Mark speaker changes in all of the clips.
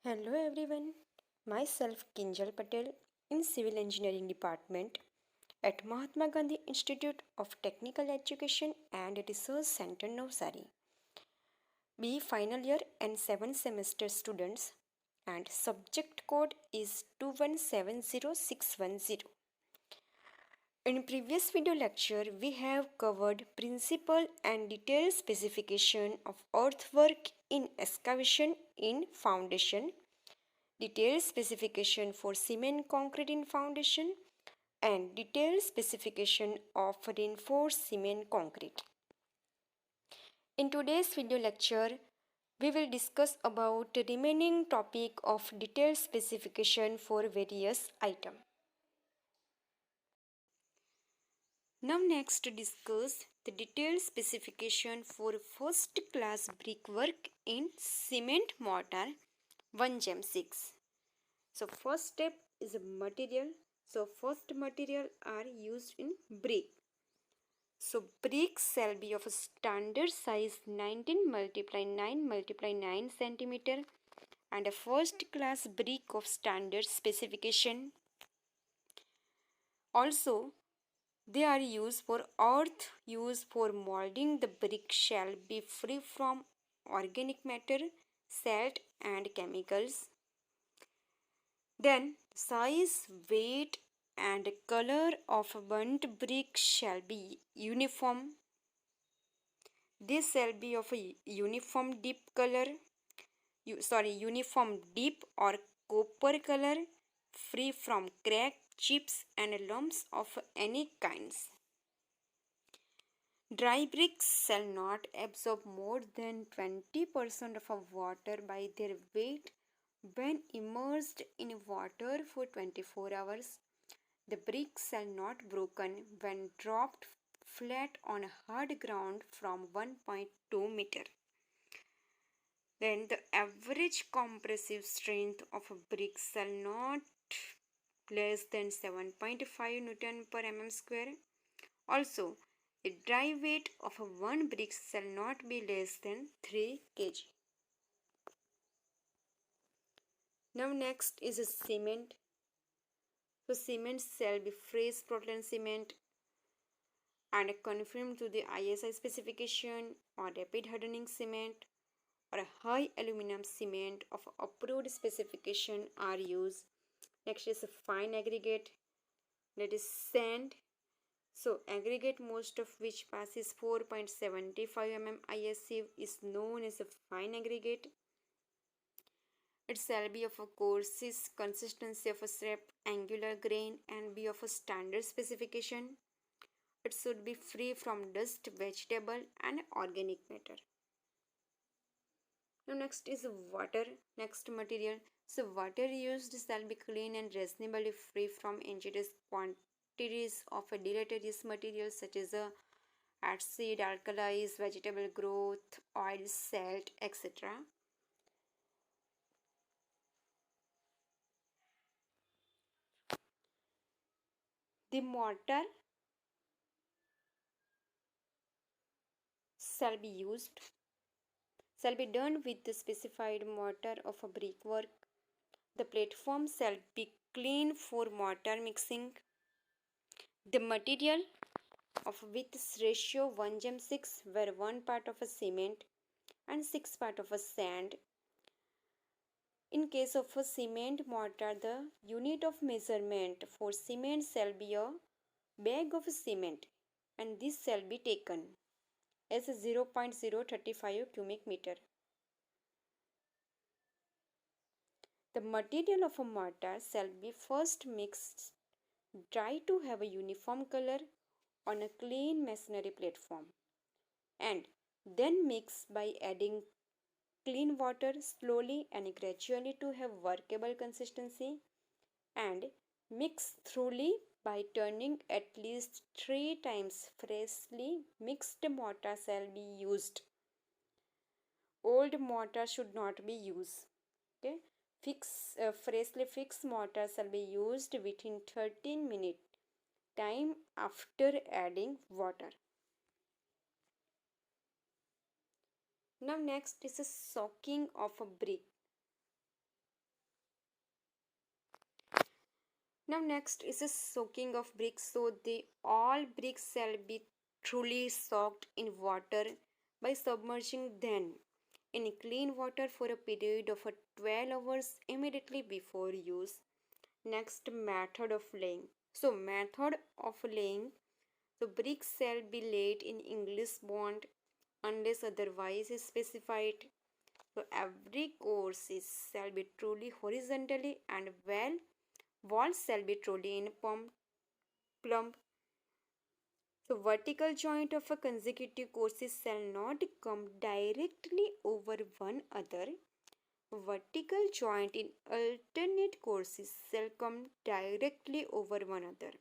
Speaker 1: Hello everyone, myself Kinjal Patel in Civil Engineering Department at Mahatma Gandhi Institute of Technical Education and Research Center Navsari. Be final year and 7th semester students and subject code is 2170,610. In previous video lecture we have covered principle and detailed specification of earthwork in excavation in foundation, detailed specification for cement concrete in foundation, and detailed specification of reinforced cement concrete. In today's video lecture, we will discuss about the remaining topic of detailed specification for various items. Now next to discuss the detailed specification for first class brickwork in cement mortar 1:6. So first step is a material. So first material are used in brick. So bricks shall be of a standard size 19 multiply 9 multiply 9 centimeter and a first class brick of standard specification. Also, they are used for earth use for molding. The brick shall be free from organic matter, salt and chemicals. Then size, weight and color of burnt brick shall be uniform. This shall be of a uniform deep color, uniform deep or copper color, free from crack, chips and lumps of any kinds. Dry bricks shall not absorb more than 20% of water by their weight when immersed in water for 24 hours. The bricks shall not broken when dropped flat on hard ground from 1.2 meter. Then the average compressive strength of a brick shall not less than 7.5 Newton per mm square. Also, the dry weight of a one brick shall not be less than 3 kg. Now next is a cement. So cement shall be fresh Portland cement and conform to the ISI specification or rapid hardening cement or a high aluminum cement of approved specification are used. Next is a fine aggregate, that is sand. So aggregate most of which passes 4.75 mm ISC is known as a fine aggregate. It shall be of a coarse consistency of a strap, angular grain and be of a standard specification. It should be free from dust, vegetable and organic matter. Now next is water, next material. So water used shall be clean and reasonably free from injurious quantities of a deleterious materials such as acid, alkalis, vegetable growth, oil, salt, etc. The mortar shall be done with the specified mortar of a brickwork. The platform shall be clean for mortar mixing. The material of with ratio 1:6 where 1 part of a cement and 6 part of a sand. In case of a cement mortar, the unit of measurement for cement shall be a bag of cement and this shall be taken as 0.035 cubic meter. The material of a mortar shall be first mixed dry to have a uniform color on a clean masonry platform and then mixed by adding clean water slowly and gradually to have workable consistency and mix thoroughly by turning at least 3 times. Freshly mixed mortar shall be used. Old mortar should not be used. Okay, freshly fixed mortar shall be used within 13 minutes time after adding water. Now next is a soaking of a brick. Now next is a soaking of bricks. So the all bricks shall be truly soaked in water by submerging them in clean water for a period of 12 hours immediately before use. Next, method of laying. So method of laying. So bricks shall be laid in English bond unless otherwise specified. So every course shall be truly horizontally and well walls shall be truly in plumb. So vertical joint of a consecutive courses shall not come directly over one other. Vertical joint in alternate courses shall come directly over one another.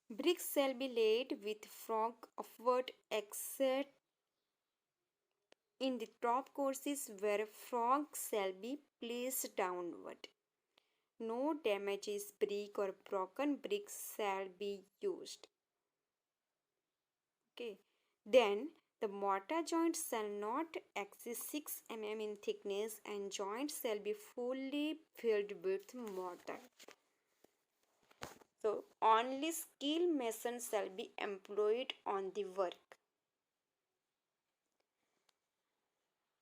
Speaker 1: Bricks shall be laid with frog upward except in the top courses where frogs shall be placed downward. No damages brick or broken bricks shall be used. Okay. Then the mortar joints shall not exceed 6 mm in thickness and joints shall be fully filled with mortar. So only skilled masons shall be employed on the work.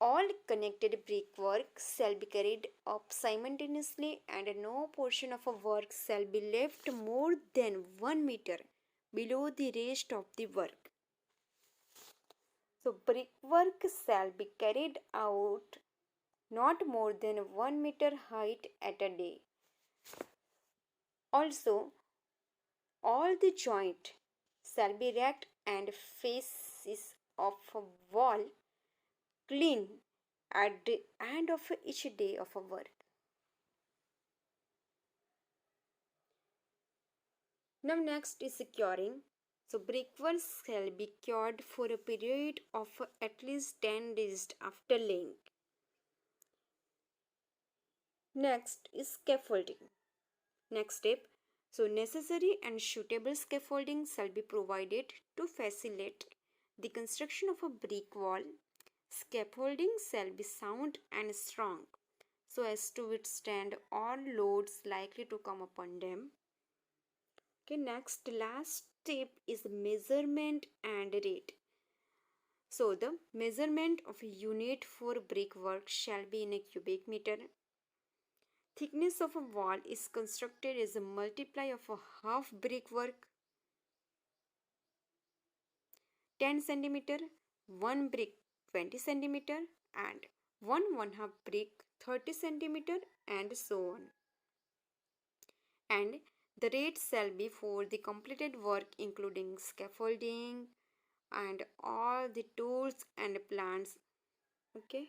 Speaker 1: All connected brickwork shall be carried up simultaneously and no portion of a work shall be left more than 1 meter below the rest of the work. So brickwork shall be carried out not more than 1 meter height at a day. Also, all the joint shall be racked and faces of a wall clean at the end of each day of a work. Now next is curing. So brickwork shall be cured for a period of at least 10 days after laying. Next is scaffolding. Next step. So necessary and suitable scaffolding shall be provided to facilitate the construction of a brick wall. Scaffolding shall be sound and strong so as to withstand all loads likely to come upon them. Okay, next last step is measurement and rate. So the measurement of a unit for brickwork shall be in a cubic meter. Thickness of a wall is constructed as a multiply of a half brickwork 10 centimeter, one brick 20 centimeter, and one half brick 30 centimeter, and so on. And the rate shall be for the completed work including scaffolding and all the tools and plants. Okay.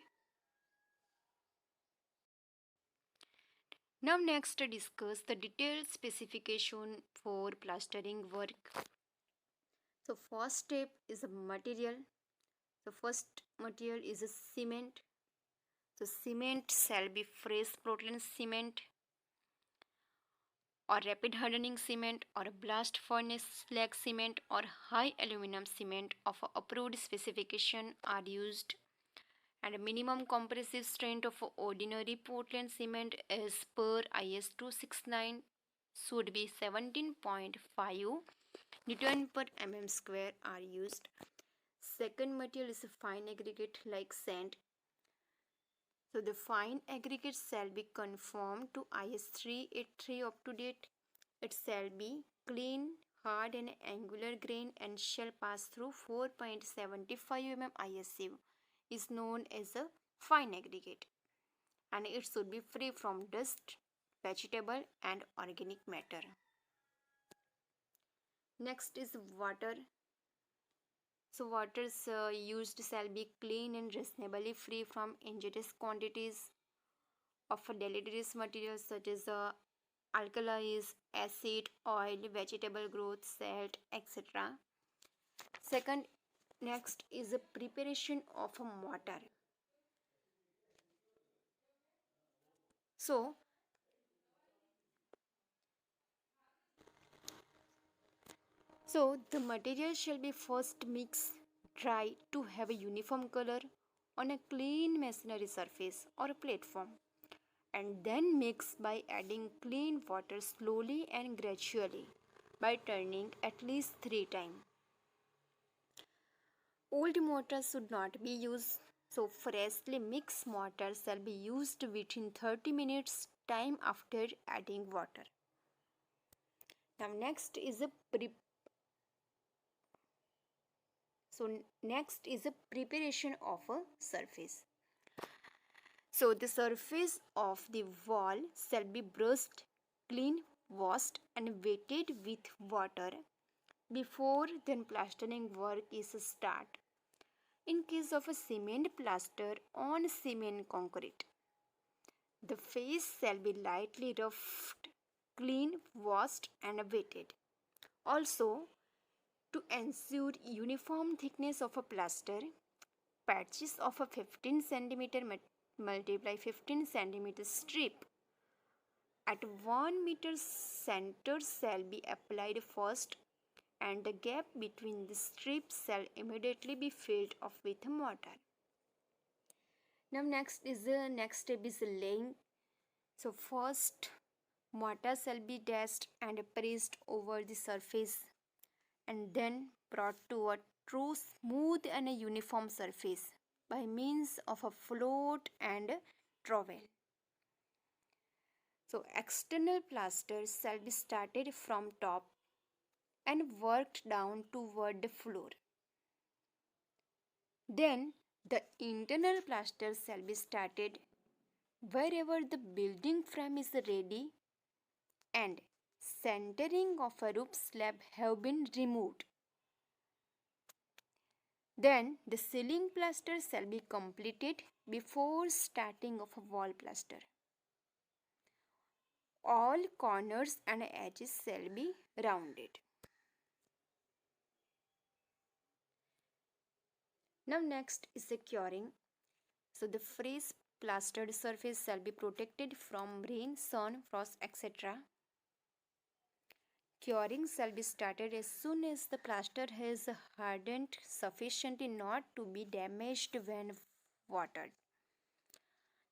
Speaker 1: Now next discuss the detailed specification for plastering work. So first step is a material. The first material is a cement. So cement shall be fresh Portland cement or rapid hardening cement or a blast furnace slag cement or high aluminum cement of approved specification are used, and a minimum compressive strength of ordinary Portland cement as per IS 269 should be 17.5 Newton per mm square are used. Second material is a fine aggregate like sand. So the fine aggregate shall be conformed to IS 383 up to date. It shall be clean, hard and angular grain and shall pass through 4.75 mm ISO is known as a fine aggregate, and it should be free from dust, vegetable and organic matter. Next is water. So waters used shall be clean and reasonably free from injurious quantities of deleterious materials such as alkalis, acid, oil, vegetable growth, salt, etc. Second, next is the preparation of a mortar. So, the material shall be first mixed dry to have a uniform color on a clean masonry surface or a platform. and then mix by adding clean water slowly and gradually by turning at least 3 times. Old mortar should not be used, so freshly mixed mortar shall be used within 30 minutes time after adding water. Now next is a preparation of a surface. So the surface of the wall shall be brushed, clean, washed and wetted with water before then plastering work is start. In case of a cement plaster on cement concrete, the face shall be lightly roughed, clean, washed and wetted. Also, to ensure uniform thickness of a plaster, patches of a 15 cm multiply 15 cm strip at 1 meter center shall be applied first, and the gap between the strips shall immediately be filled up with mortar. Now next step is laying. So first mortar shall be dashed and pressed over the surface and then brought to a true smooth and a uniform surface by means of a float and trowel. So external plaster shall be started from top and worked down toward the floor. Then the internal plaster shall be started wherever the building frame is ready and centering of a roof slab have been removed. Then the ceiling plaster shall be completed before starting of a wall plaster. All corners and edges shall be rounded. Now next is the curing. So the fresh plastered surface shall be protected from rain, sun, frost, etc. Curing shall be started as soon as the plaster has hardened sufficiently not to be damaged when watered.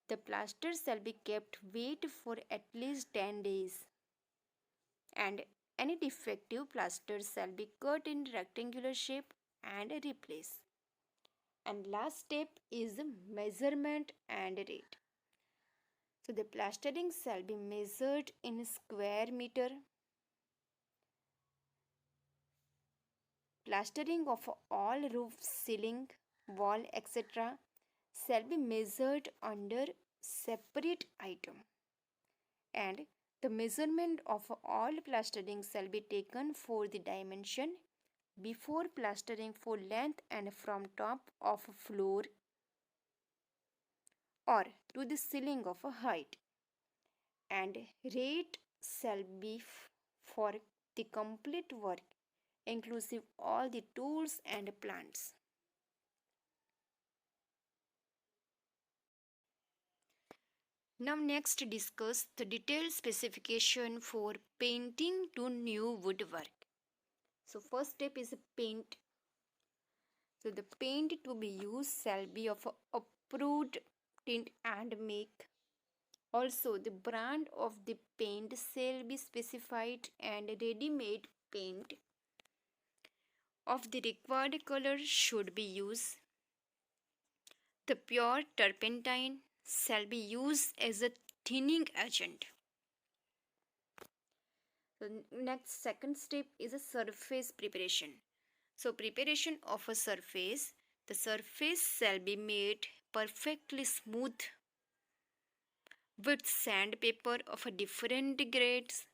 Speaker 1: The plaster shall be kept wet for at least 10 days, and any defective plaster shall be cut in rectangular shape and replaced. And last step is measurement and rate. So the plastering shall be measured in square meter. Plastering of all roof, ceiling, wall, etc. shall be measured under separate item, and the measurement of all plastering shall be taken for the dimension before plastering for length and from top of floor or to the ceiling of a height, and rate shall be for the complete work inclusive all the tools and plants. Now next discuss the detailed specification for painting to new woodwork. So first step is paint. So the paint to be used shall be of approved tint and make. Also the brand of the paint shall be specified and ready-made paint of the required color should be used. The pure turpentine shall be used as a thinning agent. The next second step is a surface preparation. So preparation of a surface. The surface shall be made perfectly smooth with sandpaper of a different grades,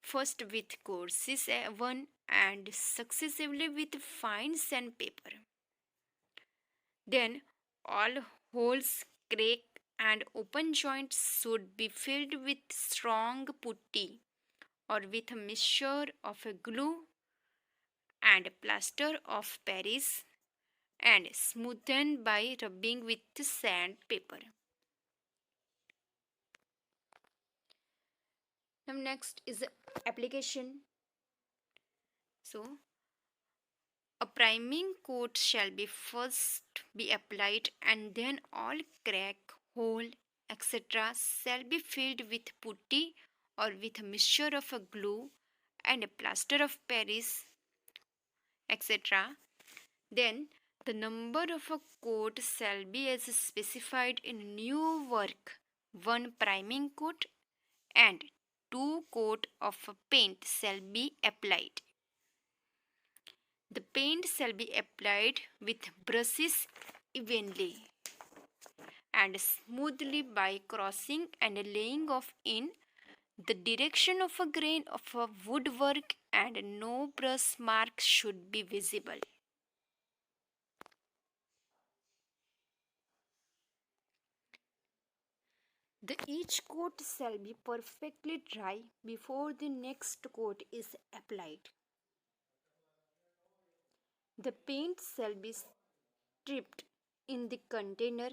Speaker 1: first with coarse one and successively with fine sandpaper. Then all holes, crack and open joints should be filled with strong putty or with a mixture of a glue and plaster of Paris and smoothened by rubbing with sandpaper. Now next is application. So a priming coat shall be first be applied and then all crack, hole etc. shall be filled with putty or with a mixture of a glue and a plaster of Paris, etc. Then the number of a coat shall be as specified in new work, one priming coat and two coat of a paint shall be applied. The paint shall be applied with brushes evenly and smoothly by crossing and laying off in the direction of a grain of a woodwork, and no brush mark should be visible. Each coat shall be perfectly dry before the next coat is applied. The paint shall be stripped in the container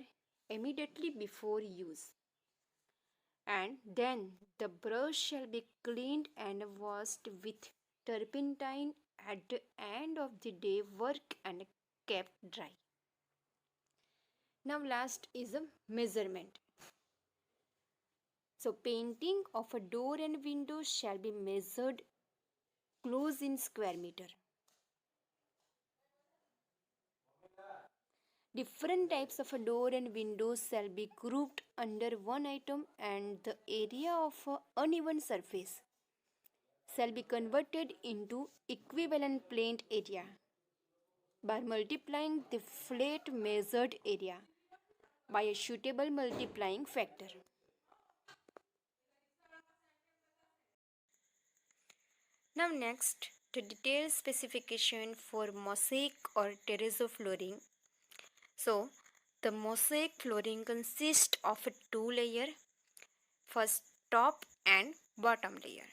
Speaker 1: immediately before use, and then the brush shall be cleaned and washed with turpentine at the end of the day work and kept dry. Now last is a measurement. So painting of a door and window shall be measured close in square meter. Different types of a door and windows shall be grouped under one item, and the area of an uneven surface shall be converted into equivalent planed area by multiplying the flat measured area by a suitable multiplying factor. Now next, the detailed specification for mosaic or terrazzo flooring. So, the mosaic flooring consists of a two layer, first top and bottom layer.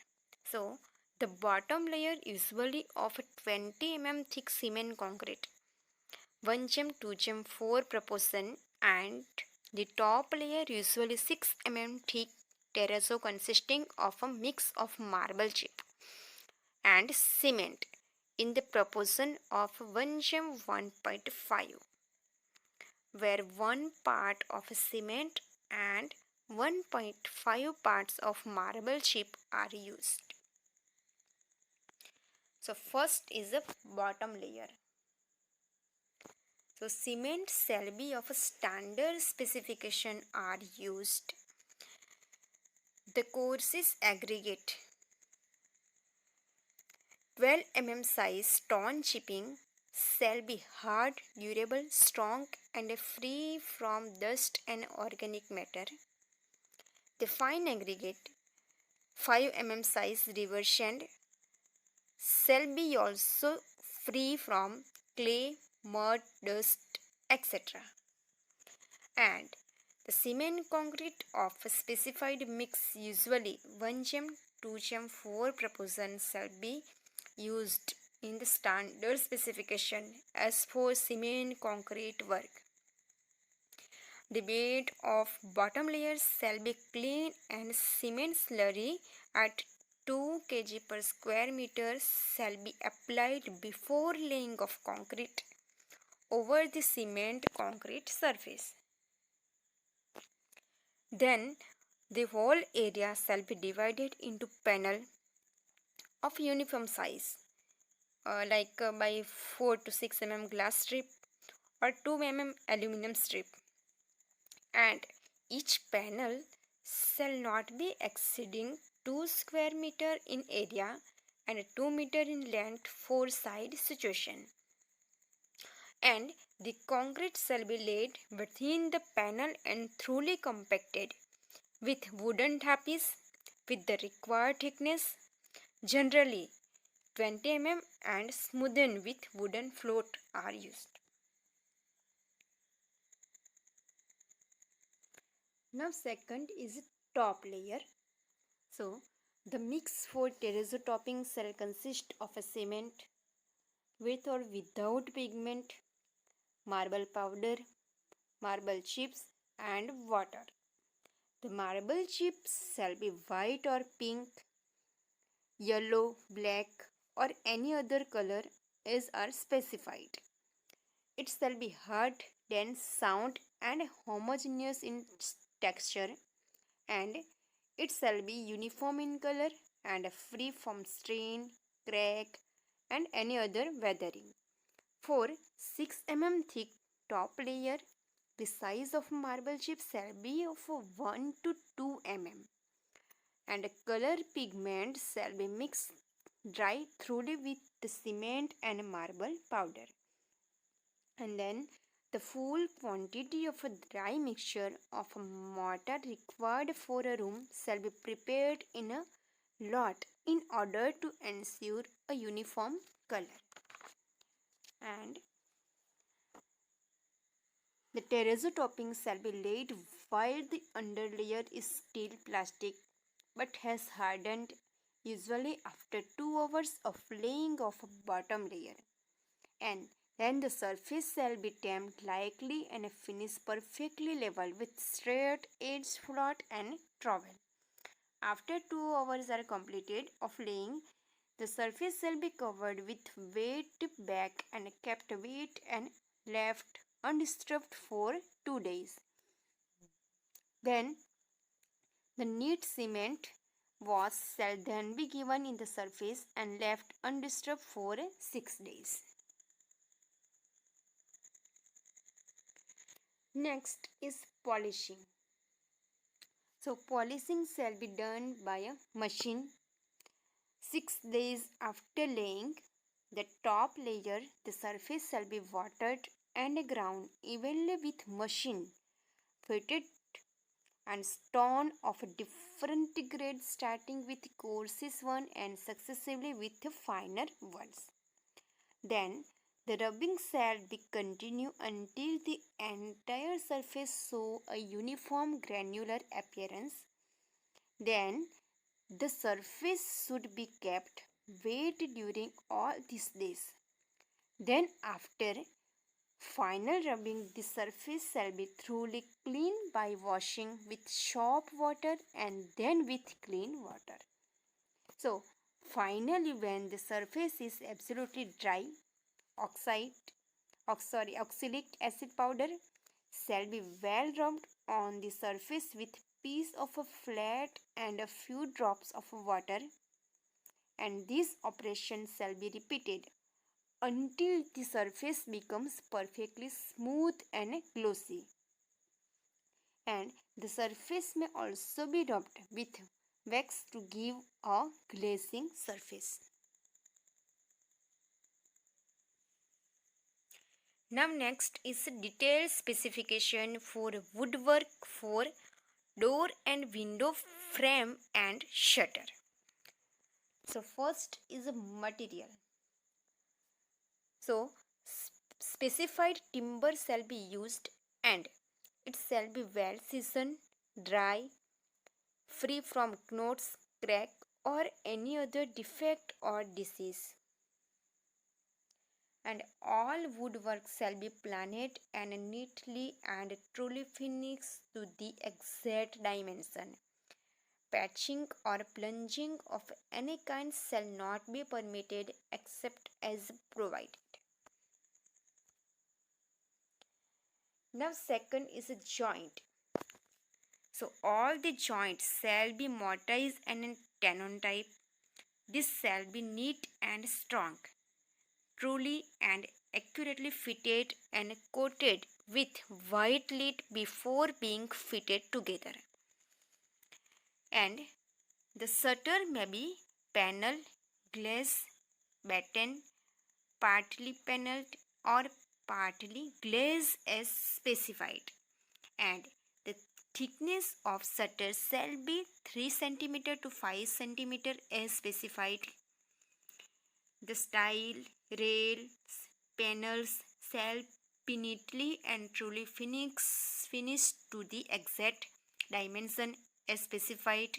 Speaker 1: So, the bottom layer usually of a 20 mm thick cement concrete, 1:2:4 proportion, and the top layer usually 6 mm thick terrazzo consisting of a mix of marble chip and cement in the proportion of 1:1.5, where 1 part of cement and 1.5 parts of marble chip are used. So first is the bottom layer. So cement shall be of a standard specification are used. The coarses aggregate 12 mm size stone chipping shall be hard, durable, strong and free from dust and organic matter. The fine aggregate 5 mm size river sand shall be also free from clay, mud, dust, etc. And the cement concrete of a specified mix, usually 1:2:4 proportion, shall be used in the standard specification as for cement concrete work. The bed of bottom layers shall be clean and cement slurry at 2 kg per square meter shall be applied before laying of concrete over the cement concrete surface. Then the whole area shall be divided into panel of uniform size, by 4 to 6 mm glass strip or 2 mm aluminum strip, and each panel shall not be exceeding 2 square meter in area and 2 meter in length for side situation, and the concrete shall be laid within the panel and thoroughly compacted with wooden tapis with the required thickness, generally 20 mm, and smoothened with wooden float are used. Now second is top layer. So the mix for terrazzo topping shall consist of a cement with or without pigment, marble powder, marble chips and water. The marble chips shall be white or pink, yellow, black or any other color as are specified. It shall be hard, dense, sound and homogeneous in texture, and it shall be uniform in color and free from stain, crack, and any other weathering. For 6 mm thick top layer, the size of marble chip shall be of 1 to 2 mm, and color pigment shall be mixed dry thoroughly with the cement and marble powder. And then the full quantity of a dry mixture of a mortar required for a room shall be prepared in a lot in order to ensure a uniform color. And the terrazzo topping shall be laid while the underlayer is still plastic but has hardened, usually after 2 hours of laying of a bottom layer. And then the surface shall be tamped lightly and finished perfectly level with straight edge float and trowel. After 2 hours are completed of laying, the surface shall be covered with wet bag and kept wet and left undisturbed for 2 days. Then the neat cement wash shall then be given in the surface and left undisturbed for 6 days. Next is polishing. So polishing shall be done by a machine. 6 days after laying the top layer, the surface shall be watered and ground evenly with machine fitted and stone of a different grade starting with coarsest one and successively with finer ones. Then the rubbing shall be continued until the entire surface show a uniform granular appearance. Then the surface should be kept wet during all these days. Then after final rubbing, the surface shall be thoroughly cleaned by washing with soap water and then with clean water. So finally, when the surface is absolutely dry, oxalic acid powder shall be well rubbed on the surface with piece of a flat and a few drops of water, and this operation shall be repeated until the surface becomes perfectly smooth and glossy. And the surface may also be rubbed with wax to give a glazing surface. Now next is a detailed specification for woodwork for door and window frame and shutter. So first is a material. So specified timber shall be used and it shall be well seasoned, dry, free from knots, crack or any other defect or disease. And all woodwork shall be planed and neatly and truly finished to the exact dimension. Patching or plunging of any kind shall not be permitted except as provided. Now second is a joint. So all the joints shall be mortised and tenon type. This shall be neat and strong, truly and accurately fitted and coated with white lead before being fitted together. And the shutter may be panel, glass, batten, partly paneled or partly glazed as specified. And the thickness of shutter shall be 3 cm to 5 cm as specified. The style, rails, panels shall be neatly and truly finished to the exact dimension as specified.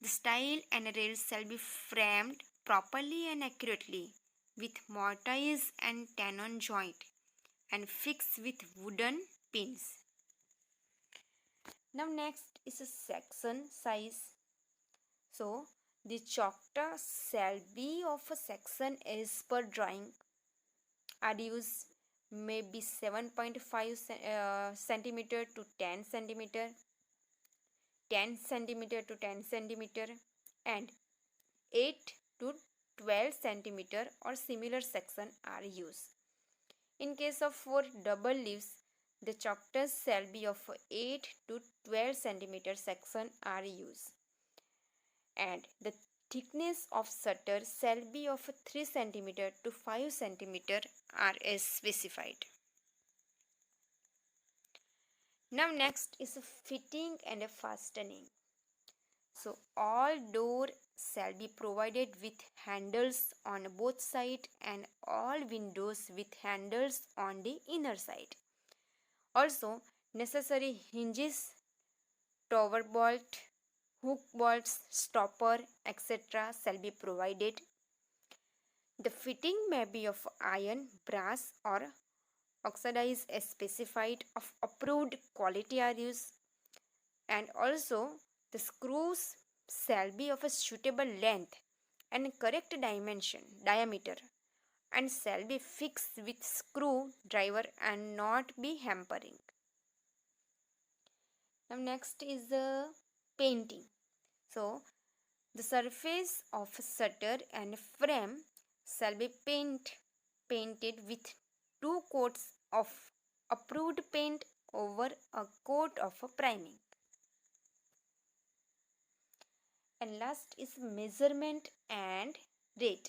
Speaker 1: The style and rails shall be framed properly and accurately with mortise and tenon joint and fixed with wooden pins. Now next is a section size. So the choctaw shall be of a section as per drawing. Are used may be 7.5 centimeter to 10 centimeter, 10 centimeter to 10 centimeter, and 8 to 12 centimeter or similar section are used. In case of 4 double leaves, the choctaws shall be of 8 to 12 centimeter section are used, and the thickness of shutter shall be of 3 centimeter to 5 centimeter are as specified. Now next is fitting and fastening. So all door shall be provided with handles on both sides and all windows with handles on the inner side. Also necessary hinges, tower bolt, hook bolts, stopper, etc. shall be provided. The fitting may be of iron, brass or oxidized as specified of approved quality are used, and also the screws shall be of a suitable length and correct diameter and shall be fixed with screw driver and not be hampering. Now next is the painting. So the surface of shutter and frame shall be painted with 2 coats of approved paint over a coat of priming. And last is measurement and rate.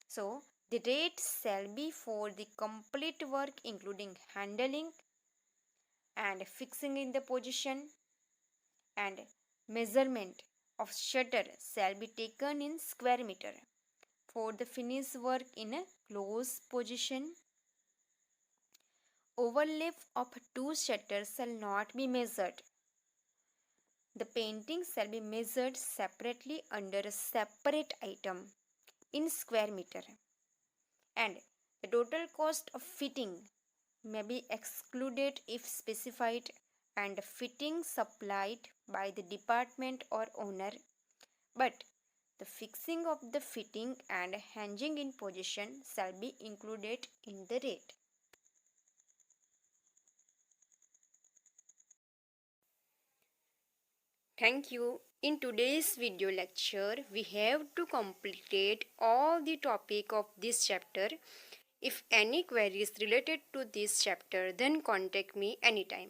Speaker 1: So the rate shall be for the complete work including handling and fixing in the position, and measurement of shutter shall be taken in square meter for the finished work in a close position. Overlap of 2 shutters shall not be measured. The painting shall be measured separately under a separate item in square meter, and the total cost of fitting may be excluded if specified, and fitting supplied by the department or owner, but the fixing of the fitting and hanging in position shall be included in the rate. Thank you. In today's video lecture, we have to complete all the topic of this chapter. If any queries related to this chapter, then contact me anytime.